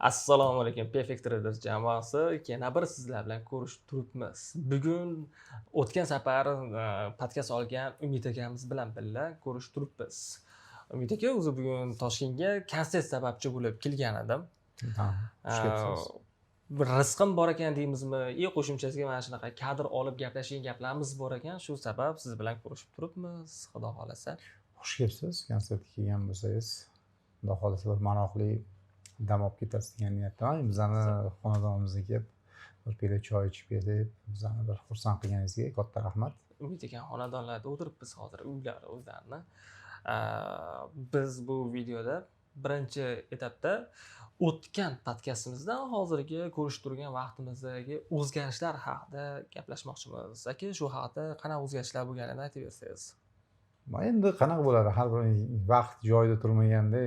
Assalomu alaykum, Perfect Traders jamoasi. Yana bir sizlar bilan ko'rishib turibmiz. Bugun o'tgan safar podkast olgan Umid akamiz bilan birga ko'rishib turibmiz. Umid aka o'zi bugun Toshkentga konsert sababchi bo'lib kelgan edim. Ha, xush kelibsiz. Bir rizqim bor ekan deymizmi, qo'shimchasiga mana shunaqa kadr olib gaplashgan gaplarimiz bor ekan, shu sabab siz bilan ko'rishib turibmiz, xudo xolasa. Xush kelibsiz. Konsertga kelgan bo'lsangiz, xudo xolasa bir maroqli dam olib ketasiz degan niyatdaman. Bizani xonadonimizga kelib, bir piyola choy ichib ketib, bizani bir xursand qilganingizga katta rahmat. Umid ekan xonadonlarda o'tiribmiz hozir uylari o'zlarini. Biz bu videoda birinchi etapda o'tgan podkastimizdan hozirgi ko'rishib turgan vaqtimizdagi o'zgarishlar haqida gaplashmoqchimiz. Aka, shu haqida qanaqa o'zgarishlar bo'lganini aytib bersangiz. Endi qanaqa bo'ladi? Har bir vaqt joyida turmaganda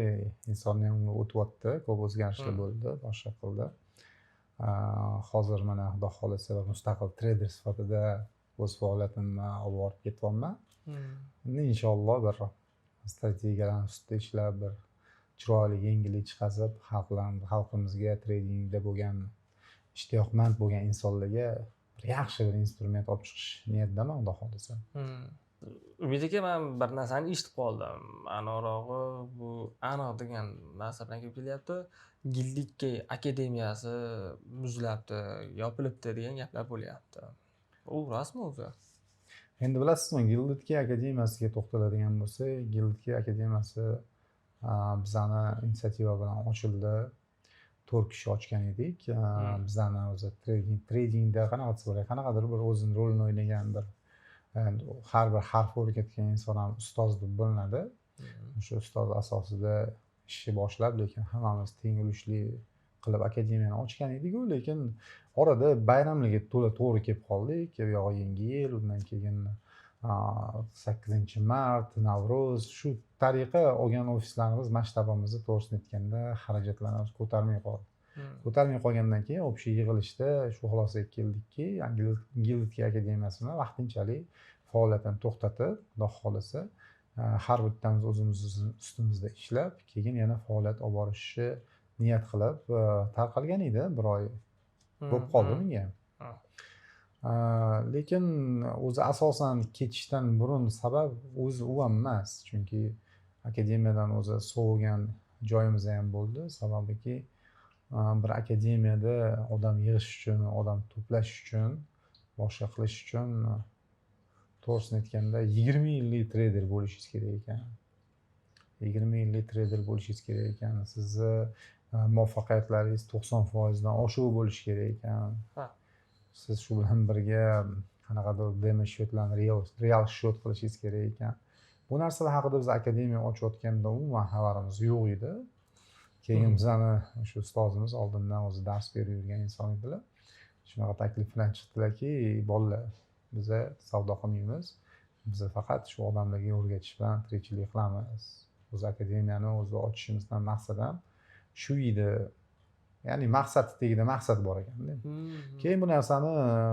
insonni ham o'tyapti, ko'p o'zgarishlar bo'ldi, boshqa qildi. Hozir mana xudo xolasa mustaqil trader sifatida o'z faoliyatimni olib borib ketyapman. Endi inshaalloh bir strategiyalarni ustida ishlab, bir chiroyli yengillik chiqazib, xalqimizga tradingda bo'lgan ishtiyoqmand bo'lgan insonlarga bir yaxshi bir instrument olib chiqish niyatidaman, xudo xolasa. Umid aka, men bir narsani eshitib qoldim. Aniqrog'i bu aniq degan narsa bilan kelib kelyapti. Gildikka akademiyasi muzlabdi, yopilibdi degan gaplar bo'lyapti. U rostmi o'zi? Endi bilasizmi, Gildikka akademiyasiga to'xtaladigan bo'lsak, Gildikka akademiyasi bizani inisiativa bilan ochildi. 4 kishi ochgan edik. Bizani o'zi tradingda qanaqadir bir o'zining rolini o'ynagan bir har bir harf o'rgatgan inson ham ustoz deb bilinadi. O'sha ustoz asosida ishni boshlab, lekin hammamiz teng ulushli qilib akademiyani ochgan edik-ku, lekin orada bayramlarga to'g'ri kelib qoldik. Bu yog'i Yangi yil, undan keyin 8-mart, Navro'z, shu tariqa olgan ofislarimiz, masshtabimizni to'g'risini aytganda xarajatlarimiz ko'tarmay qoldi. Ko'tarmay qolgandan keyin o'sha yig'ilishda shu xulosaga keldikki, Gildikka akademiyasini vaqtinchalik faoliyatini to'xtatib, xudo xolasa har bittamiz o'zimiz ustimizda ishlab, keyin yana faoliyat olib borishni niyat qilib tarqalgan edi, bir oy bo'lib qoldi bunga. Lekin o'zi asosan ketishdan burun sabab o'zi u ham emas, chunki akademiyadan o'zi sovigan joyimiz ham bo'ldi. Sababiki bir akademiyada odam yig'ish uchun, odam to'plash uchun, boshqa qilish uchun to'g'risini aytganda 20 yillik trader bo'lishingiz kerak ekan. 20 yillik trader bo'lishingiz kerak ekan. Sizni muvaffaqiyatlaringiz 90% dan oshuv bo'lishi kerak ekan. Siz shu bilan birga qanaqadir demo shotlarni real shot qilishingiz kerak ekan. Bu narsalar haqida biz akademiya ochayotganda umuman xabarimiz yo'q edi. Keyin bizani o'sha ustozimiz oldindan o'zi dars berib yurgan inson edilar. Shunaqa taklif bilan chiqdilarki, bolalar, biz savdo qilmaymiz. Biz faqat shu odamlarga o'rgatish bilan tirikchilik qilamiz. O'z akademiyani o'zi ochishimizdan maqsad ham shu edi. Ya'ni maqsad tagida maqsad bor ekanda. Keyin bu narsani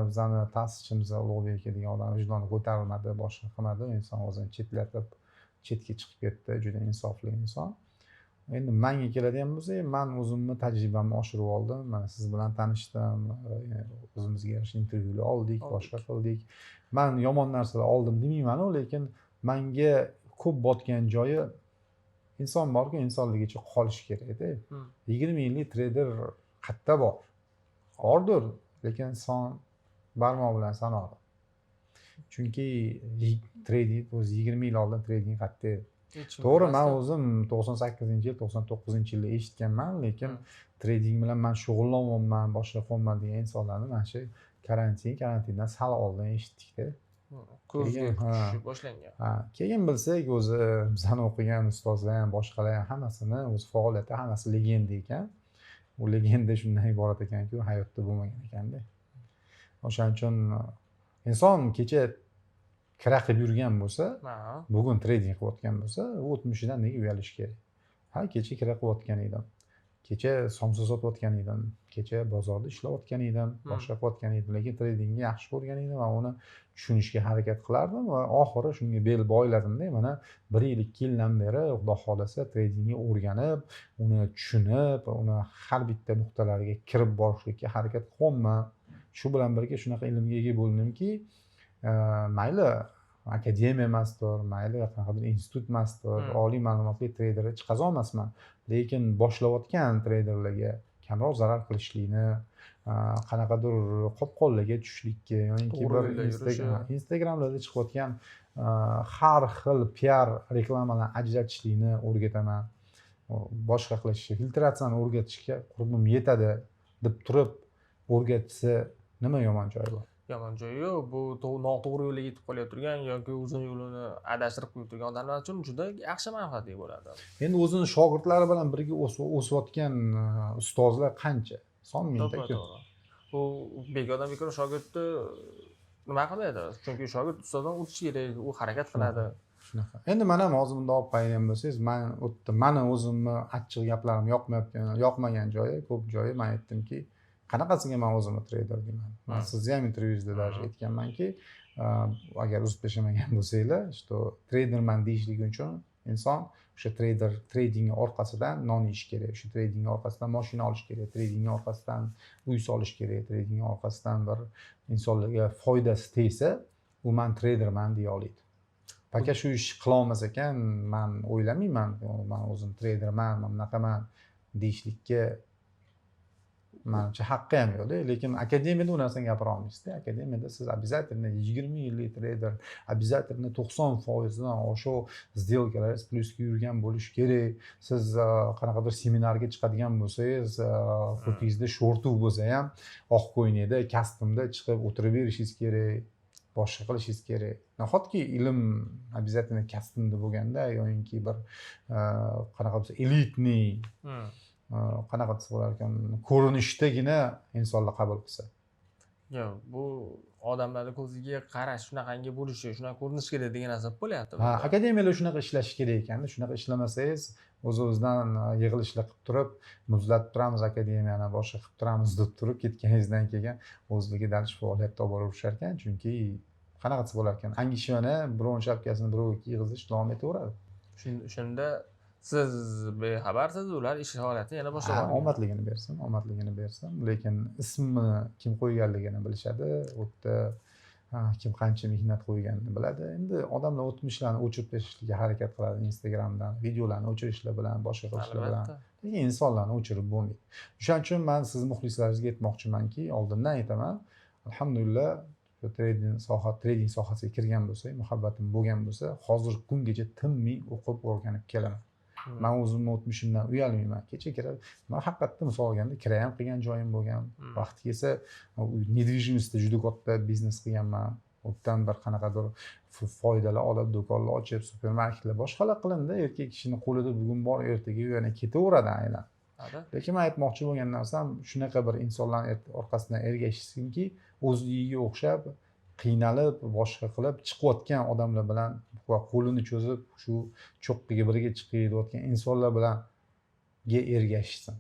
bizani ta'sischimiz Ulug'bek aka degan odam vijdoni ko'tarilmadi, boshqa qilmadi. Inson o'zini chetlatib, chetga chiqib ketdi. Juda insofli inson. Endi menga keladigan bo'lsa, men o'zimni tajribamni oshirib oldim. Mana siz bilan tanishdim, o'zimizga yarasha intervyular oldik, boshqa qildik. Men yomon narsalar oldim demayman-ku, lekin menga ko'p botgan joyi inson borku, insonligicha qolish kerak-da. 20 yillik trader qayerda bor? Bordir, lekin son barmoq bilan sanadi. Chunki trading o'zi 20 yil oldin trading qayerda edi? To'g'ri, men o'zim 98-yil, 99-yilda eshitganman, lekin trading bilan men shug'ullanyapman, boshqa qilyapman degan insonlarni mana shu karantindan sal oldin eshitdik-da. Ko'zga tushishi boshlangan. Keyin bilsak, o'zi bizani o'qigan ustozlar ham, boshqalar ham hammasini o'z faoliyati hammasi legenda ekan. U legenda shundan iborat ekanki, hayotda bo'lmagan ekanda. O'shaning uchun inson kecha kira qilib yurgan bo'lsa, bugun trading qilayotgan bo'lsa, o'tmishidan nega uyalish kerak? Kecha kira qilayotgan edim. kecha somsa sotayotgan edim, kecha bozorda ishlayotgan edim, boshqa qilayotgan edim, lekin tradingni yaxshi ko'rgan edim va uni tushunishga harakat qilardim va oxiri shunga bel boyladimda. Mana 1 yil 2 yildan beri xudo xohlasa tradingni o'rganib, uni tushunib, uni har bitta nuqtalariga kirib borishga harakat qilyapman. Shu bilan birga shunaqa ilmga ega bo'ldimki, mayli akademiya emasdir, mayli qanaqadir institut emasdir, oliy ma'lumotli traderga chiqazolmasman, lekin boshlayotgan treyderlarga kamroq zarar qilishlikni, qanaqadir qopqonlarga tushishlikka yoki bir Instagramlarda chiqayotgan har xil PR reklamalarni ajratishlikni o'rgataman. Boshqa qilishni, filtratsiyani o'rgatishga qurbim yetadi deb turib o'rgatsa nima yomon joyi bor? Yomon joyi yo'q. Bu noto'g'ri yo'lga yetib qolayotgan yoki uzun yo'lini adashtirib qo'yib turgan odamlar uchun juda yaxshi manfaatli bo'ladi. Endi o'zini shogirdlari bilan birga o'sayotgan ustozlar qancha? Son mingta-ku. Bu bekordan bekor shogirdni nima qiladi? Chunki shogird ustozdan o'tishi kerak, u harakat qiladi. Shunaqa. Endi mana hozir bunda olib qaraydigan bo'lsangiz, mani o'zimni achchiq gaplarim yoqmagan joyi, ko'p joyi men aytdimki, qanaqasiga men o'zimni treyder deyman. Men sizni ham intervyuzda даже aytganmanki, agar uzib tashlamagan bo'lsanglar, что treyderman deyishlik uchun inson o'sha tradingning orqasidan non yeyish kerak, o'sha tradingning orqasidan mashina olish kerak, tradingning orqasidan uy solish kerak, tradingning orqasidan bir insonlarga foydasi tegsa, u men treyderman deya oladi. Faqat shu ish qila olmas ekan, men o'ylamayman, men o'zim treyderman, men bunaqaman deyishlikka menimcha haqqi ham yo'q, lekin akademiyada u narsani gapira olmaysiz. Akademiyada siz обязательно 20 yillik treyder, обязательно 90%dan oshiq сделкалаringiz plyusga yurgan bo'lishi kerak. Siz qanaqadir seminarga chiqadigan bo'lsangiz, qo'lingizda shortuv bo'lsa ham, oq ko'ynakda, kostyumda chiqib o'tirib berishingiz kerak, boshqa qilishingiz kerak. Nahotki ilm обязательно kostyumda bo'lganda yoki bir qanaqa bo'lsa elitniy qanaqa desa bo'lar ekan, ko'rinishdagina insonlar qabul qilsa. Yo'q, bu odamlarning ko'ziga qarash, shunaqangi bo'lishi, shunaqa ko'rinish kerak degan narsa bo'lyapti. Ha, akademiyalar shunaqa ishlashi kerak ekanda. Shunaqa ishlamasangiz, o'z-o'zidan yig'ilishlar qilib turib, muzlatib turamiz akademiyani, boshqa qilib turamiz deb turib ketganingizdan keyin o'zligi dalish faoliyatda olib boraverishar ekan. Chunki qanaqa desa bo'lar ekan, angishvani birovning shapkasini birovga kiygizish davom etaveradi. Shunda siz bexabarsiz, ular ish faoliyatini yana boshlab omadligini bersin, omadligini bersin, lekin ismini kim qo'yganligini bilishadi, u yerda kim qancha mehnat qo'yganini biladi. Endi odamlar o'tmishlarni o'chirib tashlashga harakat qiladi, Instagramdan videolarni o'chirishlar bilan, boshqa qilishlar bilan. Lekin insonlarni o'chirib bo'lmaydi. O'shaning uchun men siz muxlislaringizga aytmoqchimanki, oldindan aytaman, alhamdulillah trading sohasiga kirgan bo'lsak, muhabbatim bo'lgan bo'lsa, hozir kungacha tinmay o'qib o'rganib kelaman. Men o'zimni o'tmishimdan uyalmayman. Kecha kirib, men haqiqatda misol olganda kira ham qilgan joyim bo'lgan. Vaqti kelsa, недвижимостьda juda katta biznes qilganman. O'tdan bir qanaqadir foydalar olib, do'konlar ochib, supermarketlar boshqalar qilindi. Erkak kishining qo'lida bugun bor, ertaga yana ketaveradi aynan. Lekin men aytmoqchi bo'lgan narsam, shunaqa bir insonlar orqasidan ergashsinki, o'ziga o'xshab qiynalib, boshqa qilib chiqayotgan odamlar bilan va qo'lini cho'zib shu cho'qqiga birga chiqayotgan insonlar bilan ergashsin.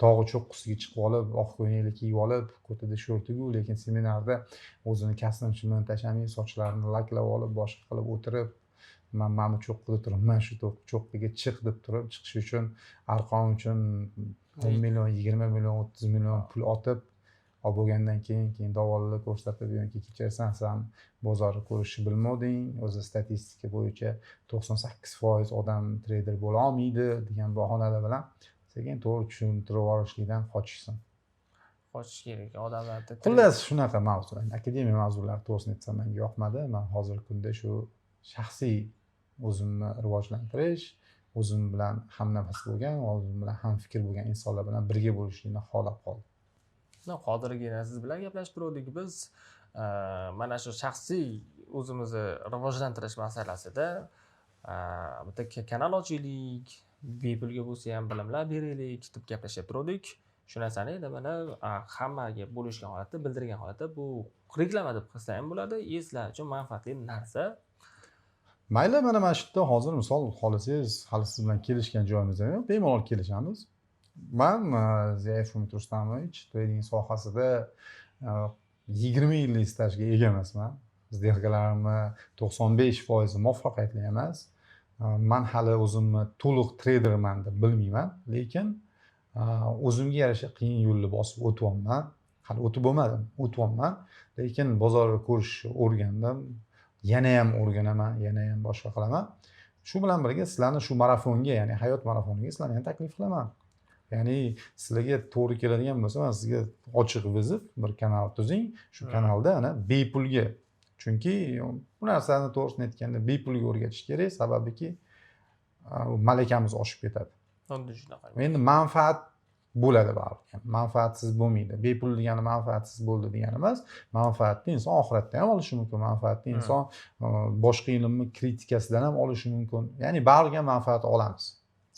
Tog'i cho'qqisiga chiqib olib, oq ko'ylakli kiyib olib, ko'tada shortigu, lekin seminarda o'zini kostyum tashamay, sochlarini laklab olib, boshqa qilib o'tirib, mana cho'qqida turibman, shu cho'qqiga chiq deb turib, chiqish uchun arqon uchun 10 million, 20 million, 30 million pul otib olib bo'lgandan keyin da'volar ko'rsatib yoki kechirsan, sen bozorni ko'rishni bilmading, o'zi statistika bo'yicha 98% odam treyder bo'la olmaydi degan bahonalar bilan sekin to'g'ri tushuntirib yuborishlikdan qochishsin. Qochish kerak odamlarni. Xullas shunaqa mavzu. Akademiya mavzulari to'g'risini aytsam menga yoqmadi. Men hozirgi kunda shu shaxsiy o'zimni rivojlantirish, o'zim bilan hamnafas bo'lgan, o'zim bilan hamfikr bo'lgan insonlar bilan birga bo'lishlikni xohlab qoldim. Hozirgina siz bilan gaplashib turdik biz. Mana shu shaxsiy o'zimizni rivojlantirish masalasida bitta kanal ochaylik, bepulga bo'lsa ham bilimlar beraylik deb gaplashib turdik. Shu narsani endi mana hammaga bo'lishgan holatda, bildirgan holatda bu reklama deb qilsa ham bo'ladi, sizlar uchun manfaatli narsa. Mayli, mana shu yerda hozir misol xohlasangiz, hali siz bilan kelishgan joyimizda bemalol kelishamiz. man Ziyayev Umid Rustamovich trading sohasida 20 yillik stajga ega emasman. Сделкalarimni 95% muvaffaqiyatli emas. Man hali o'zimni to'liq treyderman deb bilmayman, lekin o'zimga yarasha qiyin yo'lni bosib o'tyapman. Hali o'tib bo'lmadim, o'tyapman. Lekin bozorni ko'rishni o'rgandim. Yana ham o'rganaman, yana ham boshqa qilaman. Shu bilan birga sizlarni shu marafonga, ya'ni hayot marafoniga sizlarni ham taklif qilaman. Ya'ni sizlarga to'g'ri keladigan bo'lsa, men sizga ochiq vizit bir kanal tuzing. Shu kanalda ana bepulga. Chunki bu narsani to'g'risini aytganda bepulga o'rgatish kerak, sababiki malakamiz oshib ketadi. Xuddi shunaqa. Endi manfaat bo'ladi baribir. Manfaatsiz bo'lmaydi. Bepul degani manfaatsiz bo'ldi degani emas. Manfaatni inson oxiratda ham olishi mumkin. Manfaatni inson boshqa ilmni kritikasidan ham olishi mumkin. Ya'ni baribir manfaat olamiz.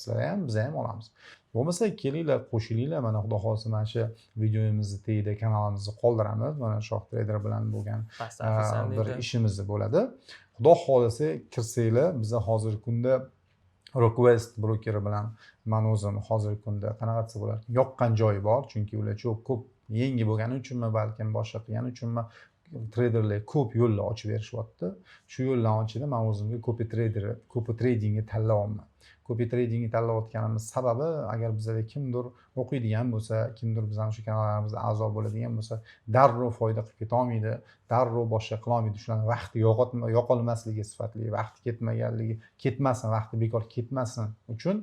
Sizlar ham, biz ham olamiz. Bo'lmasa kelinglar, qo'shilinglar. Mana xudo xohlasa mana shu videomizni tagida kanalimizni qoldiramiz. Mana Shoh Trader bilan bo'lgan bir ishimiz bo'ladi. Xudo xohlasa kirsanglar, biz hozirgi kunda Request brokeri bilan men o'zim hozirgi kunda qanaqa desa bo'lar, yoqqan joyi bor, chunki ular juda ko'p yangi bo'lgani uchunmi, balkim boshqa qilgani uchunmi treyderlar ko'p yo'llar ochib berishyapti. Shu yo'llarni ichida men o'zimga copy tradingni tanlayapman. Copy tradingni tanlayotganimiz sababi, agar bizda kimdir o'qiydigan bo'lsa, kimdir bizning shu kanallarimizda a'zo bo'ladigan bo'lsa, darrov foyda qilib keta olmaydi, darrov boshqa qila olmaydi. Shularning vaqti yo'qolmasligi sifatli, vaqti ketmaganligi, ketmasin, vaqti bekor ketmasin uchun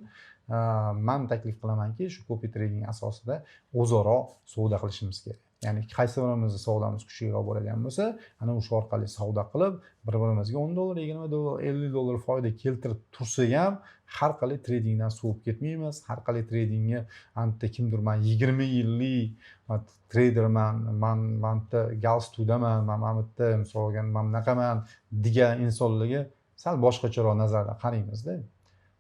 men taklif qilamanki, shu copy trading asosida o'zaro savdo qilishimiz kerak. Ya'ni qaysi birimizni savdomiz kuchliroq bo'ladigan bo'lsa, ana o'sha orqali savdo qilib, bir-birimizga $10, $20, $50 foyda keltirib tursak ham, har qalay tradingdan suvib ketmaymiz. Har qalay tradingni anta kimdir men 20 yillik treyderman, men galstudaman, men mamutda misol olgan, men bunaqaman degan insonlarga sal boshqacharoq nazarda qaraymiz-da.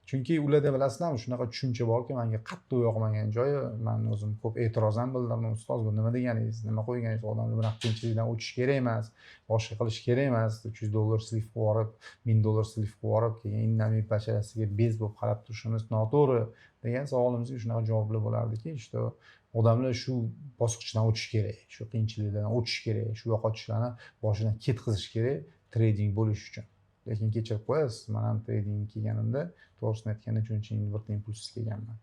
Chunki ularda bilasizlarmi, shunaqa tushuncha borki, menga qattiq yoqmagan joyi, men o'zim ko'p e'tiroz ham bildirdim. Ustoz, bu nima deganingiz? Nima qo'yganingiz? Odamlar bunaqa qiyinchilikdan o'tish kerak emas, boshqa qilish kerak emas. $300 slif qilib olib, $1000 slif qilib olib, keyin indamay basharasiga bez bo'lib qarab turishimiz noto'g'ri degan savolimizga shunaqa javoblar bo'lardiki, işte odamlar shu bosqichdan o'tish kerak, shu qiyinchiliklardan o'tish kerak, shu yo'qotishlarni boshidan ketkazish kerak trading bo'lish uchun. Lekin kechirib qo'yasiz, men ham trading kelganimda to'g'risini aytganda cho'nchagimni bir tiyin pulsiz kelganman.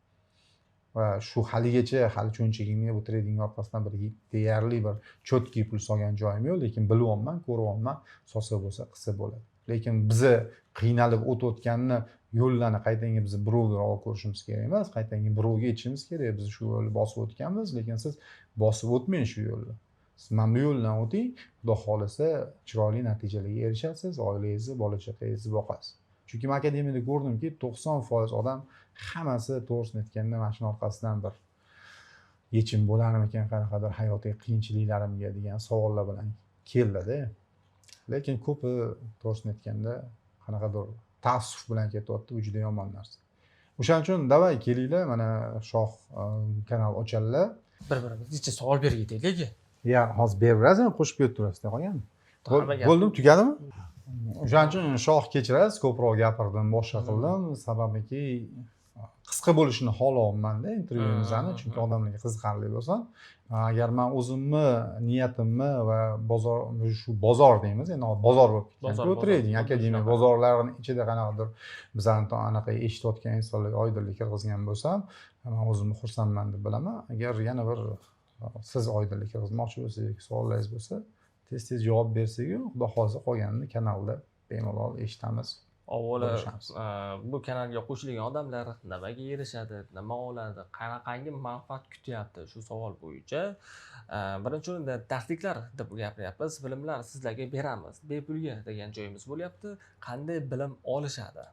Va shu haligacha hali cho'nchagimga bu trading orqasidan bir deyarli bir cho'tki pul solgan joyim yo'q, lekin bilyapman, ko'ryapman, solsa bo'lsa, qilsa bo'ladi. Lekin bizni qiynalib o'tayotganni yo'llarni qaytanga biz birovga olib ko'rishimiz kerak emas, qaytanga birovga aytishimiz kerak. Biz shu yo'lni bosib o'tganmiz, lekin siz bosib o'tmang shu yo'lni. Siz mana bu yo'ldan o'ting, xudo xolasa chiroyli natijalarga erishasiz, oilangizni, bola-chaqangizni boqasiz. Chunki men akademiyada ko'rdimki, 90% odam hammasi to'g'risini aytganda mana shu orqasidan bir yechim bo'larmikan, qanaqadir hayotiy qiyinchiliklarimga degan savollar bilan keldi-da. Lekin ko'pi to'g'risini aytganda qanaqadir taassuf bilan ketyapti, bu juda yomon narsa. O'shaning uchun davay kelinglar, mana Shoh kanal ochadilar. Bir-birimizga savol berib ketaylik. Ya, hozir beraverasiz, qo'shib ketib turasiz, qolgan. Bo'ldimi, tugadimi? O'shaning uchun Shoh kechirasiz, ko'proq gapirdim, boshqa qildim, sababiki qisqa bo'lishini xohlayapman-da intervyuimizni, chunki odamlarga qiziqarli bo'lsin. Agar men o'zimni niyatimni va shu bozor deymiz, endi bozor bo'lib ketgan, trading akademiya bozorlarining ichida qanaqadir bizani anaqa eshitayotgan insonlarga oydinlik kirgizgan bo'lsam, men o'zimni xursandman deb bilaman. Agar yana bir siz oydinlik kirgizmoqchi bo'lsangiz, savollaringiz bo'lsa, tez-tez javob bersak-ku, xudo xohlasa qolganini kanalda bemalol eshitamiz. Avvalo bu kanalga qo'shilgan odamlar nimaga erishadi, nima oladi, qanaqangi manfaat kutyapti shu savol bo'yicha. Birinchi o'rinda darsliklar deb gapiryapmiz, bilimlar sizlarga beramiz, bepulga degan joyimiz bo'lyapti. Qanday bilim olishadi?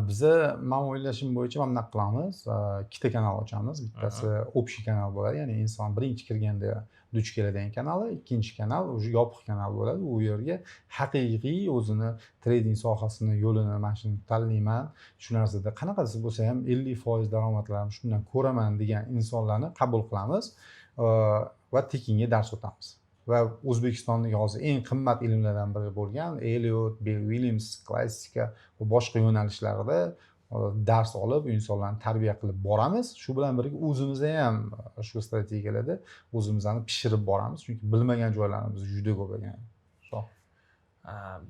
Biza men o'ylashim bo'yicha mana bunaqa qilamiz. Ikkita kanal ochamiz. Bittasi общий kanal bo'ladi, ya'ni inson birinchi kirganda duch keladigan kanali, ikkinchi kanal o'sha yopiq kanal bo'ladi. U yerga haqiqiy o'zini trading sohasini yo'lini men shuni tanlayman, shu narsada qanaqasi bo'lsa ham 50% daromadlarimni shundan ko'raman degan insonlarni qabul qilamiz va tekinga dars o'tamiz. Va O'zbekistondagi hozir eng qimmat ilmlardan biri bo'lgan Eliot, Bill Williams, klassika va boshqa yo'nalishlarda dars olib insonlarni tarbiya qilib boramiz. Shu bilan birga o'zimizda ham shu strategiyalarda o'zimizni pishirib boramiz, chunki bilmagan joylarimiz juda ko'p ekan.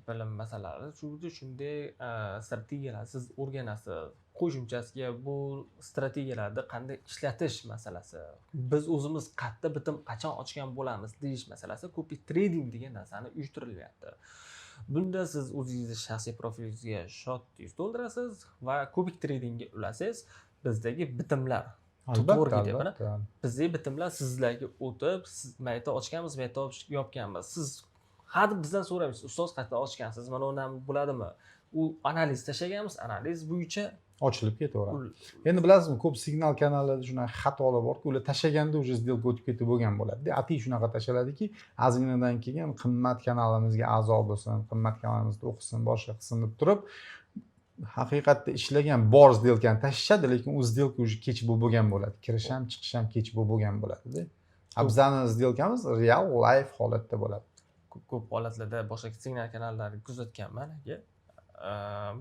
Bilim masalalari shunday strategiyalar siz o'rganasiz. Qo'shimchasiga bu strategiyalarni qanday ishlatish masalasi. Biz o'zimiz qayerda bitim qachon ochgan bo'lamiz deyish masalasi ko'p trading degan narsani uyushtirilyapti. Bunda siz o'zingizni shaxsiy profilingizga shot to'ldirasiz va kubik tradingga ulasangiz, bizdagi bitimlar Albatta. Bizdagi bitimlar sizlarga o'tib, siz mayta ochganmiz, mayta yopganmiz. Siz hadeb bizdan so'raymiz, ustoz qayerda ochgansiz, mana undan bo'ladimi? U analiz tashlaganmiz, analiz bo'yicha ochilib ketaveradi. Endi bilasizmi, ko'p signal kanallarda shunaqa xatolar borki, ular tashlaganda уже сделка o'tib ketib bo'lgan bo'ladi. Ati shunaqa tashaladiki, ozginadan keyin qimmat kanalimizga a'zo bo'lsin, qimmat kanalimizda o'qisin, boshqa qilsin deb turib, haqiqatda ishlagan bor сделкani tashlashadi, lekin u сделка уже kech bo'lgan bo'ladi. Kirish ham, chiqish ham kech bo'lgan bo'ladi-da. Bizning сделкamiz real life holatda bo'ladi. Ko'p holatlarda boshqa signal kanallarni kuzatganman aka.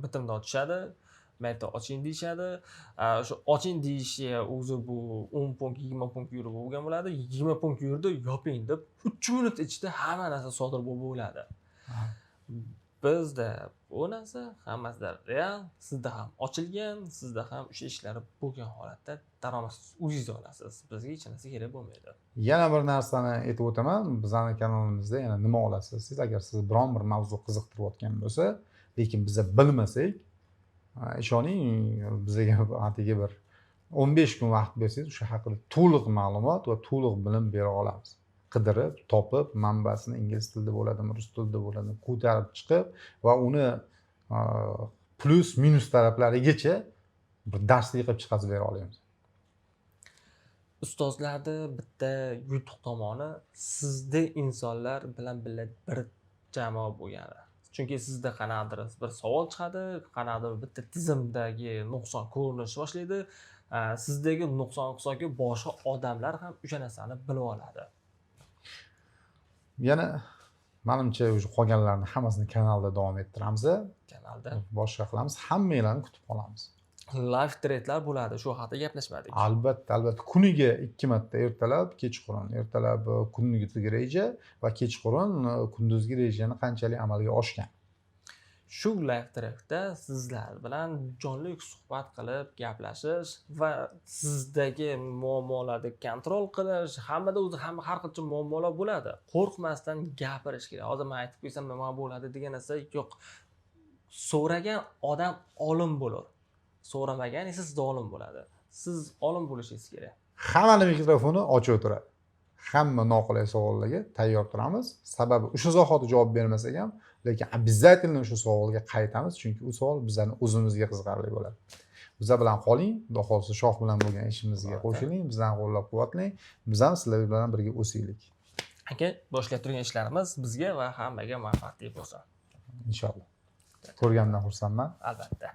Bitimda ochishadi, mayta oching deyishadi. O'sha oching deyishi o'zi bu 10 punkt, 20 punkt yurib bo'lgan bo'ladi. 20 punkt yurdi, yoping deb 3 minut ichida hamma narsa sodir bo'lib bo'ladi. Bizda bu narsa hammasida real, sizda ham ochilgan, sizda ham o'sha ishlar bo'lgan holatda daromad o'zingiz olasiz. Bizga hech narsa kerak bo'lmaydi. Yana bir narsani aytib o'taman, bizning kanalimizda yana nima olasiz? Siz agar siz biron bir mavzu qiziqtirayotgan bo'lsa, lekin biz bilmasak, ishoning, bizga atigi bir 15 kun vaqt bersangiz, o'sha haqida to'liq ma'lumot va to'liq bilim bera olamiz. Qidirib, topib, manbasini ingliz tilida bo'ladimi, rus tilida bo'ladimi, ko'tarib chiqib va uni plus minus taraflarigacha bir darslik qilib chiqarib bera olamiz. Ustozlarni bitta yutuq tomoni sizda insonlar bilan birga bir jamoa bo'lgani. Chunki sizda qanaqadir bir savol chiqadi, qanaqadir bitta tizimdagi nuqson ko'rinish boshlaydi. Sizdagi nuqson-nuqsonga boshqa odamlar ham o'sha narsani bilib oladi. Yana menimcha o'sha qolganlarni hammasini kanalda davom ettiramiz. Kanalda boshqa qilamiz, hammanglarni kutib qolamiz. Live tradelar bo'ladi, shu haqida gaplashmadik. Albatta. Kuniga 2 marta, ertalab, kechqurun. Ertalab kunduzgi reja va kechqurun kunduzgi rejani qanchalik amalga oshgan. Shu live trade'da sizlar bilan jonli suhbat qilib, gaplashish va sizdagi muammolarni kontrol qilish, hammada o'zi har xil muammolar bo'ladi. Qo'rqmasdan gapirish kerak. Hozir men aytib qo'ysam nima bo'ladi degan narsa yo'q. So'ragan odam olim bo'lar. So'ramagan esa zolim bo'ladi. Siz olim bo'lishingiz kerak. Hammani mikrofoni ochiq o'tiradi. Hamma noqulay savollarga tayyor turamiz. Sababi o'sha zahoti javob bermasak ham, lekin обязательно o'sha savolga qaytamiz, chunki u savol bizlarni o'zimizga qiziqarli bo'ladi. Bizlar bilan qoling, xudo xolisa Shoh bilan bo'lgan ishimizga qo'shiling, bizlarni qo'llab-quvvatlang, biz ham sizlar bilan birga o'saylik. Aka, boshlab turgan ishlarimiz bizga va hammaga manfaatli bo'lsin. Inshaalloh. Ko'rgandan xursandman. Albatta.